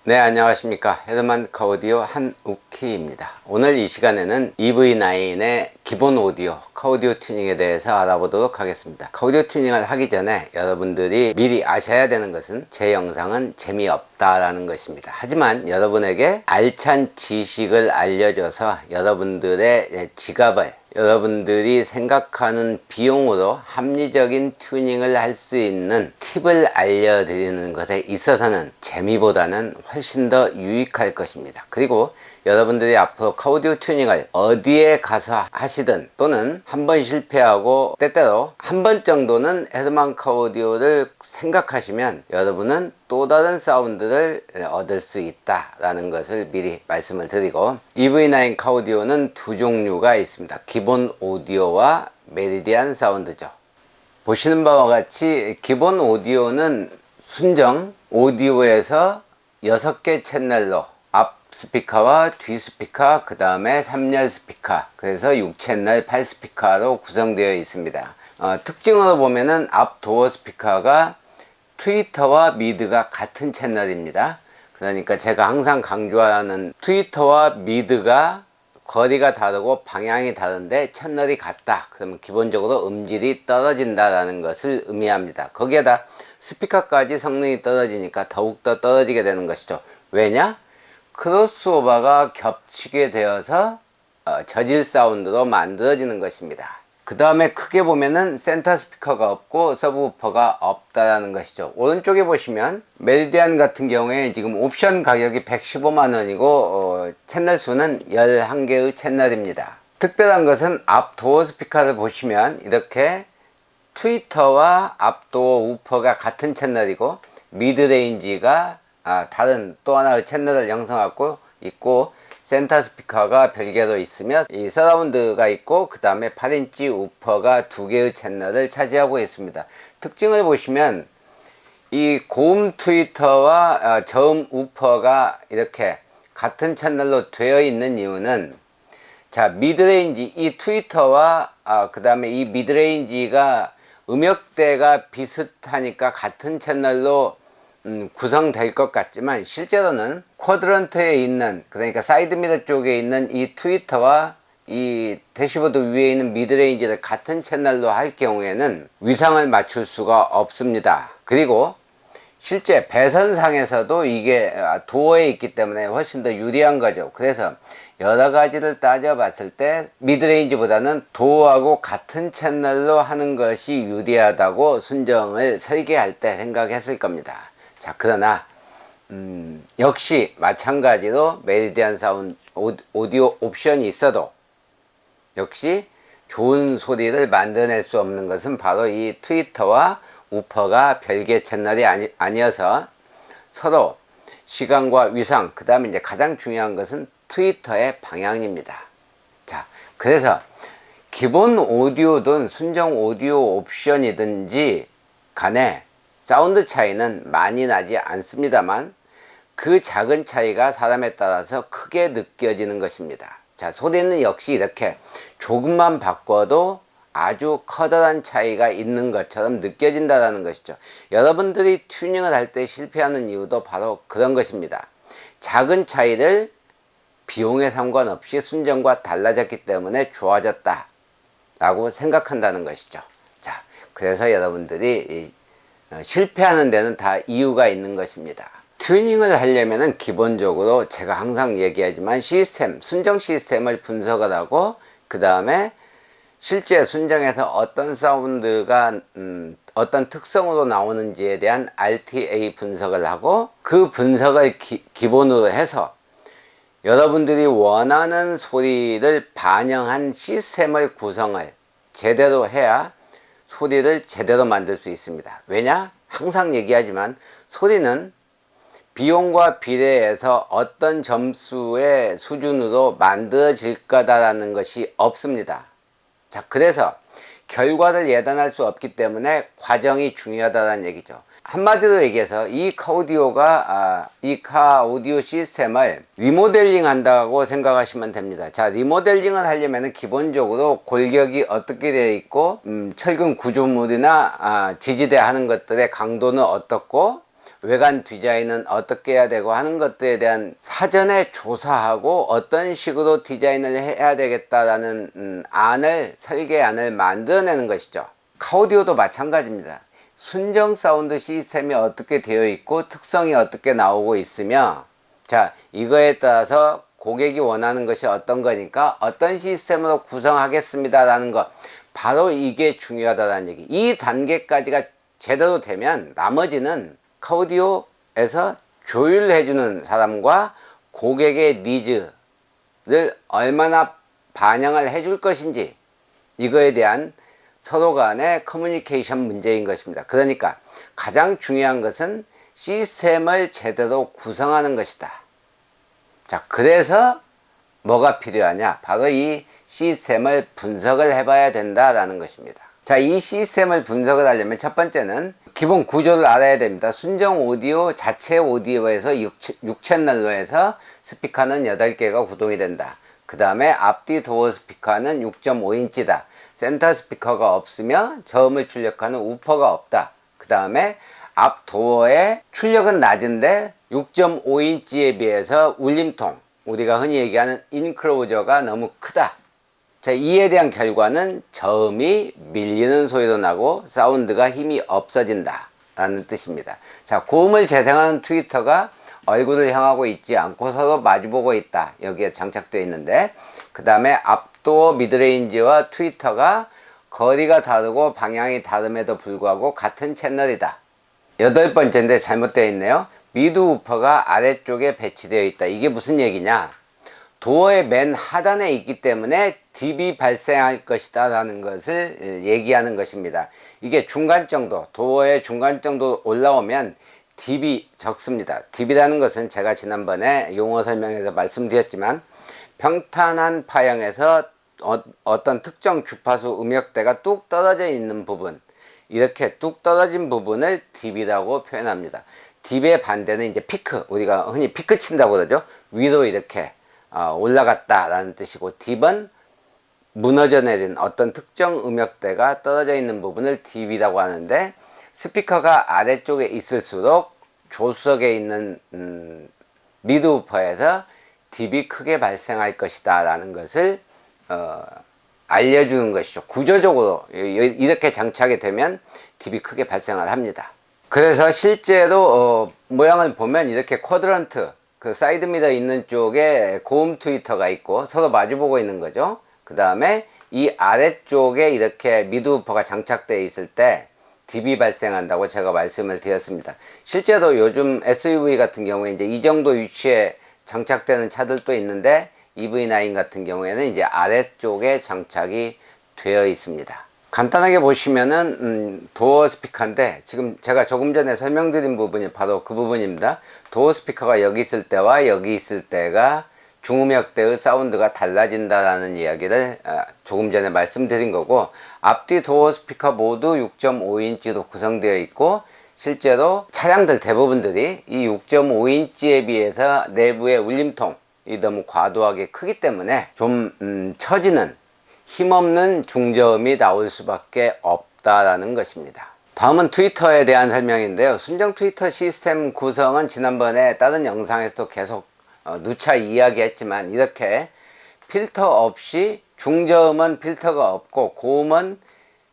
네, 안녕하십니까. 헤드만카 오디오 한우키입니다. 오늘 이 시간에는 EV9의 기본 오디오, 카오디오 튜닝에 대해서 알아보도록 하겠습니다. 카오디오 튜닝을 하기 전에 여러분들이 미리 아셔야 되는 것은 제 영상은 재미없다라는 것입니다. 하지만 여러분에게 알찬 지식을 알려줘서 여러분들의 지갑을, 여러분들이 생각하는 비용으로 합리적인 튜닝을 할 수 있는 팁을 알려드리는 것에 있어서는 재미보다는 훨씬 더 유익할 것입니다. 그리고 여러분들이 앞으로 카오디오 튜닝을 어디에 가서 하시든 또는 한 번 실패하고 때때로 한 번 정도는 헤드만카 오디오를 생각하시면 여러분은 또 다른 사운드를 얻을 수 있다라는 것을 미리 말씀을 드리고, EV9 카오디오는 두 종류가 있습니다. 기본 오디오와 메리디안 사운드죠. 보시는 바와 같이 기본 오디오는 순정 오디오에서 6개 채널로 앞 스피커와 뒤 스피커, 그 다음에 3열 스피커, 그래서 6채널 8스피커로 구성되어 있습니다. 특징으로 보면은 앞 도어 스피커가 트위터와 미드가 같은 채널입니다. 그러니까 제가 항상 강조하는 트위터와 미드가 거리가 다르고 방향이 다른데 채널이 같다, 그러면 기본적으로 음질이 떨어진다라는 것을 의미합니다. 거기에다 스피커까지 성능이 떨어지니까 더욱더 떨어지게 되는 것이죠. 왜냐? 크로스오버가 겹치게 되어서 저질 사운드로 만들어지는 것입니다. 그 다음에 크게 보면은 센터 스피커가 없고 서브우퍼가 없다라는 것이죠. 오른쪽에 보시면 메리디안 같은 경우에 지금 옵션 가격이 115만원이고 채널 수는 11개의 채널입니다. 특별한 것은 앞 도어 스피커를 보시면 이렇게 트위터와 앞도어 우퍼가 같은 채널이고 미드레인지가 다른 또 하나의 채널을 형성하고 있고, 센터 스피커가 별개로 있으며 이 서라운드가 있고, 그 다음에 8인치 우퍼가 2개의 채널을 차지하고 있습니다. 특징을 보시면 이 고음 트위터와 저음 우퍼가 이렇게 같은 채널로 되어 있는 이유는, 자, 미드레인지, 이 트위터와 그 다음에 이 미드레인지가 음역대가 비슷하니까 같은 채널로 구성될 것 같지만, 실제로는 쿼드런트에 있는, 그러니까 사이드 미러 쪽에 있는 이 트위터와 이 대시보드 위에 있는 미드레인지를 같은 채널로 할 경우에는 위상을 맞출 수가 없습니다. 그리고 실제 배선상에서도 이게 도어에 있기 때문에 훨씬 더 유리한 거죠. 그래서 여러 가지를 따져봤을 때 미드레인지보다는 도어하고 같은 채널로 하는 것이 유리하다고 순정을 설계할 때 생각했을 겁니다. 자, 그러나 역시 마찬가지로 메리디안 사운드 오디오 옵션이 있어도 역시 좋은 소리를 만들어낼 수 없는 것은 바로 이 트위터와 우퍼가 별개 채널이 아니어서 서로 시간과 위상, 그 다음에 이제 가장 중요한 것은 트위터의 방향입니다. 자, 그래서 기본 오디오든 순정 오디오 옵션이든지 간에 사운드 차이는 많이 나지 않습니다만 그 작은 차이가 사람에 따라서 크게 느껴지는 것입니다. 자, 소리는 역시 이렇게 조금만 바꿔도 아주 커다란 차이가 있는 것처럼 느껴진다는 것이죠. 여러분들이 튜닝을 할 때 실패하는 이유도 바로 그런 것입니다. 작은 차이를 비용에 상관없이 순정과 달라졌기 때문에 좋아졌다 라고 생각한다는 것이죠. 자, 그래서 여러분들이 실패하는 데는 다 이유가 있는 것입니다. 튜닝을 하려면은 기본적으로 제가 항상 얘기하지만 순정 시스템을 분석을 하고, 그 다음에 실제 순정에서 어떤 사운드가 어떤 특성으로 나오는지에 대한 RTA 분석을 하고, 그 분석을 기본으로 해서 여러분들이 원하는 소리를 반영한 시스템을 구성을 제대로 해야 소리를 제대로 만들 수 있습니다. 왜냐? 항상 얘기하지만 소리는 비용과 비례해서 어떤 점수의 수준으로 만들어질 거다라는 것이 없습니다. 자, 그래서 결과를 예단할 수 없기 때문에 과정이 중요하다는 얘기죠. 한마디로 얘기해서 이 카오디오 시스템을 리모델링 한다고 생각하시면 됩니다. 자, 리모델링을 하려면 기본적으로 골격이 어떻게 되어 있고 철근 구조물이나 지지대 하는 것들의 강도는 어떻고 외관 디자인은 어떻게 해야 되고 하는 것들에 대한 사전에 조사하고 어떤 식으로 디자인을 해야 되겠다라는 설계안을 만들어내는 것이죠. 카오디오도 마찬가지입니다. 순정 사운드 시스템이 어떻게 되어 있고 특성이 어떻게 나오고 있으며, 자, 이거에 따라서 고객이 원하는 것이 어떤 거니까 어떤 시스템으로 구성하겠습니다 라는 것, 바로 이게 중요하다는 얘기. 이 단계까지가 제대로 되면 나머지는 카오디오에서 조율해주는 사람과 고객의 니즈를 얼마나 반영을 해줄 것인지, 이거에 대한 서로 간의 커뮤니케이션 문제인 것입니다. 그러니까 가장 중요한 것은 시스템을 제대로 구성하는 것이다. 자, 그래서 뭐가 필요하냐? 바로 이 시스템을 분석을 해봐야 된다라는 것입니다. 자, 이 시스템을 분석을 하려면 첫 번째는 기본 구조를 알아야 됩니다. 순정 오디오 자체 오디오에서 6채널로 해서 스피커는 8개가 구동이 된다. 그 다음에 앞뒤 도어 스피커는 6.5인치다. 센터 스피커가 없으며 저음을 출력하는 우퍼가 없다. 그 다음에 앞 도어의 출력은 낮은데 6.5인치에 비해서 울림통, 우리가 흔히 얘기하는 인크로저가 너무 크다. 자, 이에 대한 결과는 저음이 밀리는 소리도 나고 사운드가 힘이 없어진다 라는 뜻입니다. 자, 고음을 재생하는 트위터가 얼굴을 향하고 있지 않고 서로 마주보고 있다. 여기에 장착되어 있는데, 그 다음에 앞도어 미드레인지와 트위터가 거리가 다르고 방향이 다름에도 불구하고 같은 채널이다. 8번째인데 잘못되어 있네요. 미드 우퍼가 아래쪽에 배치되어 있다. 이게 무슨 얘기냐? 도어의 맨 하단에 있기 때문에 딥이 발생할 것이다 라는 것을 얘기하는 것입니다. 이게 중간 정도, 도어의 중간 정도 올라오면 딥이 적습니다. 딥이라는 것은 제가 지난번에 용어 설명에서 말씀드렸지만, 평탄한 파형에서 어떤 특정 주파수 음역대가 뚝 떨어져 있는 부분, 이렇게 뚝 떨어진 부분을 딥이라고 표현합니다. 딥의 반대는 이제 피크, 우리가 흔히 피크 친다고 그러죠. 위로 이렇게 올라갔다 라는 뜻이고, 딥은 무너져 내린 어떤 특정 음역대가 떨어져 있는 부분을 딥이라고 하는데, 스피커가 아래쪽에 있을수록 조수석에 있는 미드 우퍼에서 딥이 크게 발생할 것이다 라는 것을 알려주는 것이죠. 구조적으로 이렇게 장착이 되면 딥이 크게 발생을 합니다. 그래서 실제로 모양을 보면 이렇게 쿼드런트, 그 사이드 미러 있는 쪽에 고음 트위터가 있고 서로 마주보고 있는 거죠. 그 다음에 이 아래쪽에 이렇게 미드 우퍼가 장착되어 있을 때 딥이 발생한다고 제가 말씀을 드렸습니다. 실제로 요즘 SUV 같은 경우에 이제 이 정도 위치에 장착되는 차들도 있는데, EV9 같은 경우에는 이제 아래쪽에 장착이 되어 있습니다. 간단하게 보시면은 도어 스피커인데, 지금 제가 조금 전에 설명드린 부분이 바로 그 부분입니다. 도어 스피커가 여기 있을 때와 여기 있을 때가 중음역대의 사운드가 달라진다라는 이야기를 조금 전에 말씀드린 거고, 앞뒤 도어 스피커 모두 6.5인치로 구성되어 있고, 실제로 차량들 대부분들이 이 6.5인치에 비해서 내부의 울림통이 너무 과도하게 크기 때문에 좀 처지는 힘없는 중저음이 나올 수밖에 없다라는 것입니다. 다음은 트위터에 대한 설명인데요. 순정 트위터 시스템 구성은 지난번에 다른 영상에서도 계속 누차 이야기했지만, 이렇게 필터 없이 중저음은 필터가 없고 고음은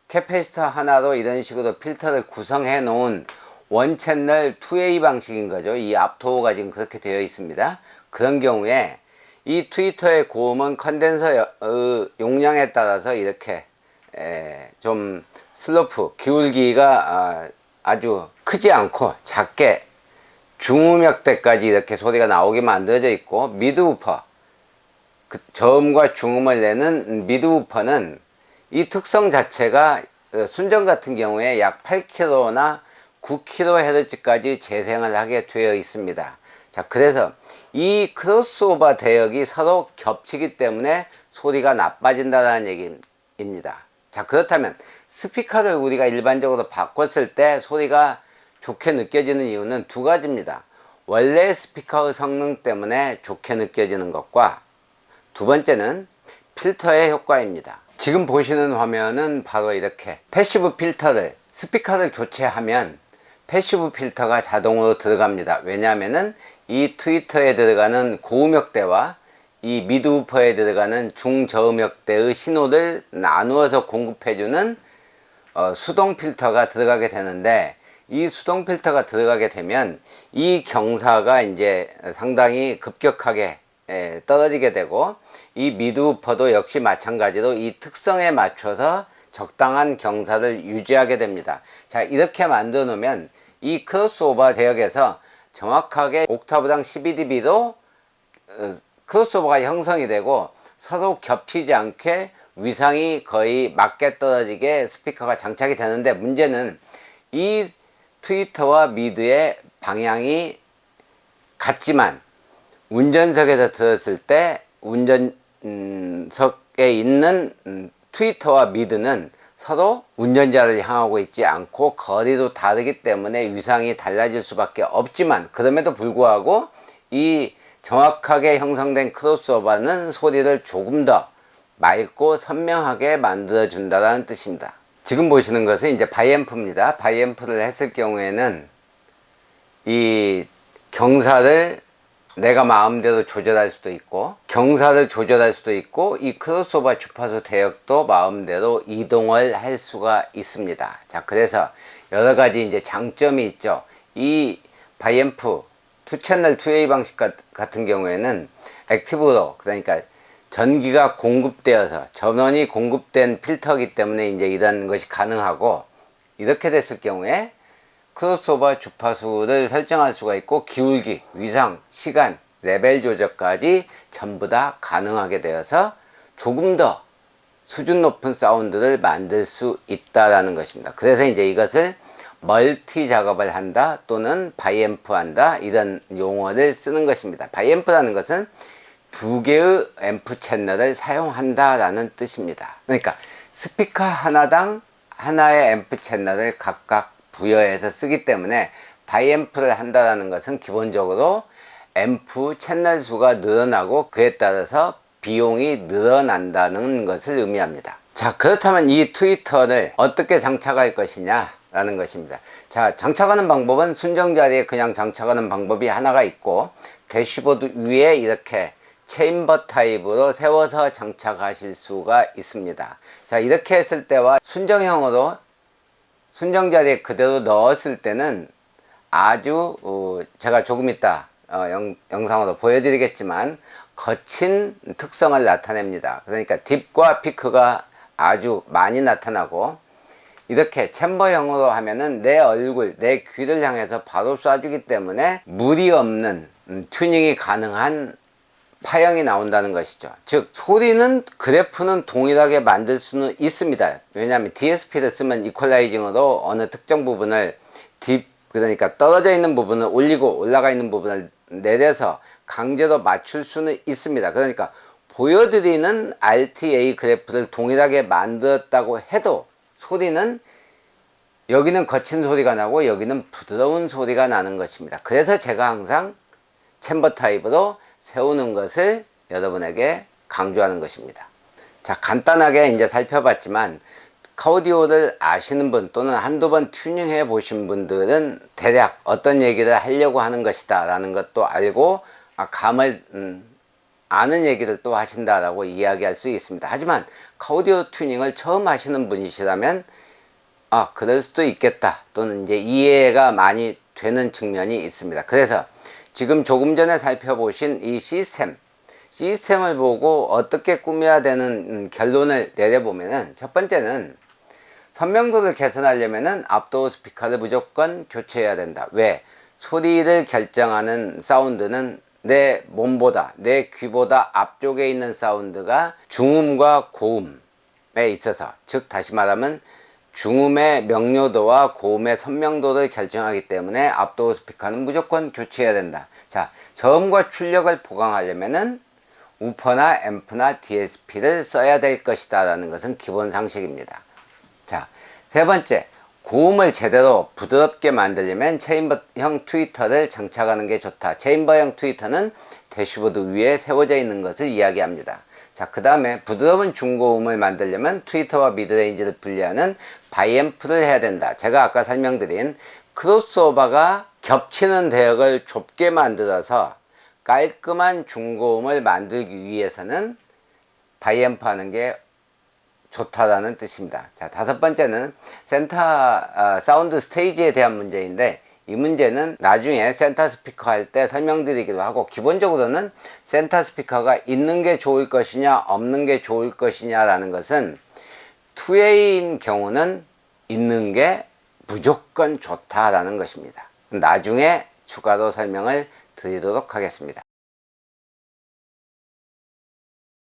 캐패시터 하나로 이런 식으로 필터를 구성해 놓은 원채널 2A 방식인 거죠. 이 앞도어가 지금 그렇게 되어 있습니다. 그런 경우에 이 트위터의 고음은 컨덴서 용량에 따라서 이렇게 좀 슬로프, 기울기가 아주 크지 않고 작게 중음역대까지 이렇게 소리가 나오게 만들어져 있고, 미드 우퍼, 그 저음과 중음을 내는 미드 우퍼는 이 특성 자체가 순정 같은 경우에 약 8kHz나 9kHz까지 재생을 하게 되어 있습니다. 자, 그래서 이 크로스오버 대역이 서로 겹치기 때문에 소리가 나빠진다는 얘기입니다. 자, 그렇다면 스피커를 우리가 일반적으로 바꿨을 때 소리가 좋게 느껴지는 이유는 두 가지입니다. 원래 스피커의 성능 때문에 좋게 느껴지는 것과, 두 번째는 필터의 효과입니다. 지금 보시는 화면은 바로 이렇게 패시브 필터를, 스피커를 교체하면 패시브 필터가 자동으로 들어갑니다. 왜냐하면은 이 트위터에 들어가는 고음역대와 이 미드우퍼에 들어가는 중저음역대의 신호를 나누어서 공급해주는 수동 필터가 들어가게 되는데, 이 수동 필터가 들어가게 되면 이 경사가 이제 상당히 급격하게 떨어지게 되고, 이 미드우퍼도 역시 마찬가지로 이 특성에 맞춰서 적당한 경사를 유지하게 됩니다. 자, 이렇게 만들어 놓으면 이 크로스오버 대역에서 정확하게 옥타브당 12dB로 크로스오버가 형성이 되고, 서로 겹치지 않게 위상이 거의 맞게 떨어지게 스피커가 장착이 되는데, 문제는 이 트위터와 미드의 방향이 같지만 운전석에서 들었을 때 운전석에 있는 트위터와 미드는 서로 운전자를 향하고 있지 않고 거리도 다르기 때문에 위상이 달라질 수밖에 없지만, 그럼에도 불구하고 이 정확하게 형성된 크로스오버는 소리를 조금 더 맑고 선명하게 만들어 준다는 뜻입니다. 지금 보시는 것은 이제 바이앰프입니다. 바이앰프를 했을 경우에는 이 경사를 내가 마음대로 조절할 수도 있고, 경사를 조절할 수도 있고, 이 크로스오버 주파수 대역도 마음대로 이동을 할 수가 있습니다. 자, 그래서 여러 가지 이제 장점이 있죠. 이 바이앰프 2채널 2A 방식 같은 경우에는 액티브로, 그러니까 전기가 공급되어서 전원이 공급된 필터이기 때문에 이제 이런 것이 가능하고, 이렇게 됐을 경우에 크로스오버 주파수를 설정할 수가 있고, 기울기, 위상, 시간, 레벨 조절까지 전부 다 가능하게 되어서 조금 더 수준 높은 사운드를 만들 수 있다라는 것입니다. 그래서 이제 이것을 멀티 작업을 한다 또는 바이앰프 한다, 이런 용어를 쓰는 것입니다. 바이앰프라는 것은 두 개의 앰프 채널을 사용한다 라는 뜻입니다. 그러니까 스피커 하나당 하나의 앰프 채널을 각각 부여해서 쓰기 때문에 바이앰프를 한다라는 것은 기본적으로 앰프 채널 수가 늘어나고 그에 따라서 비용이 늘어난다는 것을 의미합니다. 자, 그렇다면 이 트위터를 어떻게 장착할 것이냐 라는 것입니다. 자, 장착하는 방법은 순정 자리에 그냥 장착하는 방법이 하나가 있고, 대시보드 위에 이렇게 체인버 타입으로 세워서 장착하실 수가 있습니다. 자, 이렇게 했을 때와 순정형으로 순정 자리에 그대로 넣었을 때는 아주 제가 조금 이따 영상으로 보여드리겠지만 거친 특성을 나타냅니다. 그러니까 딥과 피크가 아주 많이 나타나고, 이렇게 챔버형으로 하면은 내 얼굴, 내 귀를 향해서 바로 쏴주기 때문에 무리 없는 튜닝이 가능한 파형이 나온다는 것이죠. 즉 소리는 그래프는 동일하게 만들 수는 있습니다. 왜냐하면 DSP를 쓰면 이퀄라이징으로 어느 특정 부분을 그러니까 떨어져 있는 부분을 올리고 올라가 있는 부분을 내려서 강제로 맞출 수는 있습니다. 그러니까 보여드리는 RTA 그래프를 동일하게 만들었다고 해도 소리는 여기는 거친 소리가 나고 여기는 부드러운 소리가 나는 것입니다. 그래서 제가 항상 챔버 타입으로 세우는 것을 여러분에게 강조하는 것입니다. 자, 간단하게 이제 살펴봤지만 카오디오를 아시는 분 또는 한두 번 튜닝해 보신 분들은 대략 어떤 얘기를 하려고 하는 것이다 라는 것도 알고 감을 아는 얘기를 또 하신다라고 이야기할 수 있습니다. 하지만 카오디오 튜닝을 처음 하시는 분이시라면 그럴 수도 있겠다 또는 이제 이해가 많이 되는 측면이 있습니다. 그래서 지금 조금 전에 살펴보신 이 시스템을 보고 어떻게 꾸며야 되는 결론을 내려보면은, 첫 번째는 선명도를 개선하려면은 압도어 스피커를 무조건 교체해야 된다. 왜? 소리를 결정하는 사운드는 내 몸보다, 내 귀보다 앞쪽에 있는 사운드가 중음과 고음에 있어서, 즉 다시 말하면 중음의 명료도와 고음의 선명도를 결정하기 때문에 압도어 스피커는 무조건 교체해야 된다. 자, 저음과 출력을 보강하려면은 우퍼나 앰프나 DSP를 써야 될 것이다 라는 것은 기본 상식입니다. 자, 세 번째, 고음을 제대로 부드럽게 만들려면 체인버형 트위터를 장착하는 게 좋다. 체인버형 트위터는 대시보드 위에 세워져 있는 것을 이야기합니다. 자, 그 다음에 부드러운 중고음을 만들려면 트위터와 미드레인지를 분리하는 바이앰프를 해야 된다. 제가 아까 설명드린 크로스오버가 겹치는 대역을 좁게 만들어서 깔끔한 중고음을 만들기 위해서는 바이앰프 하는 게 좋다라는 뜻입니다. 자, 다섯 번째는 센터 사운드 스테이지에 대한 문제인데, 이 문제는 나중에 센터 스피커 할 때 설명드리기도 하고, 기본적으로는 센터 스피커가 있는 게 좋을 것이냐 없는 게 좋을 것이냐 라는 것은 2A인 경우는 있는 게 무조건 좋다라는 것입니다. 나중에 추가로 설명을 드리도록 하겠습니다.